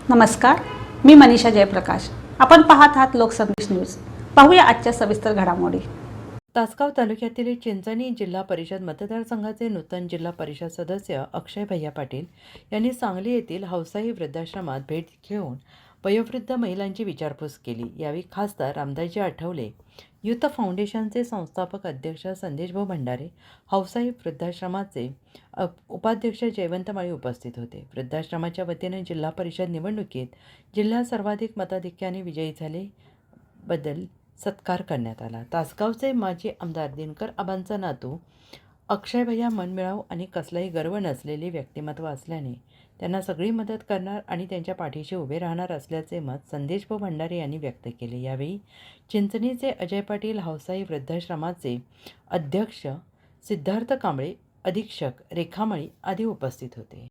नमस्कार, मी मनीषा जयप्रकाश. आपण पाहत आहात लोकसंदेश न्यूज. पाहूया आजच्या सविस्तर घडामोडी. तासगाव तालुक्यातील चिंचणी जिल्हा परिषद मतदारसंघाचे नूतन जिल्हा परिषद सदस्य अक्षय भैया पाटील यांनी सांगली येथील हौसाई वृद्धाश्रमात भेट घेऊन वयोवृद्ध महिलांची विचारपूस केली. यावेळी खासदार रामदासजी आठवले, युथ फाउंडेशनचे संस्थापक अध्यक्ष संदेशभाऊ भंडारे, हौसाई वृद्धाश्रमाचे उपाध्यक्ष जयवंत माळी उपस्थित होते. वृद्धाश्रमाच्या वतीने जिल्हा परिषद निवडणुकीत जिल्ह्यात सर्वाधिक मताधिक्याने विजयी झाले बद्दल सत्कार करण्यात आला. तासगावचे माजी आमदार दिनकर आबांचा नातू अक्षय भैया मनमिळावू आणि कसलाही गर्व नसलेले व्यक्तिमत्व असल्याने त्यांना सगळी मदत करणार आणि त्यांच्या पाठीशी उभे राहणार असल्याचे मत संदेशभाऊ भंडारे यांनी व्यक्त केले. यावेळी चिंचणीचे अजय पाटील, हौसाई वृद्धाश्रमाचे अध्यक्ष सिद्धार्थ कांबळे, अधीक्षक रेखा माळी आदी उपस्थित होते.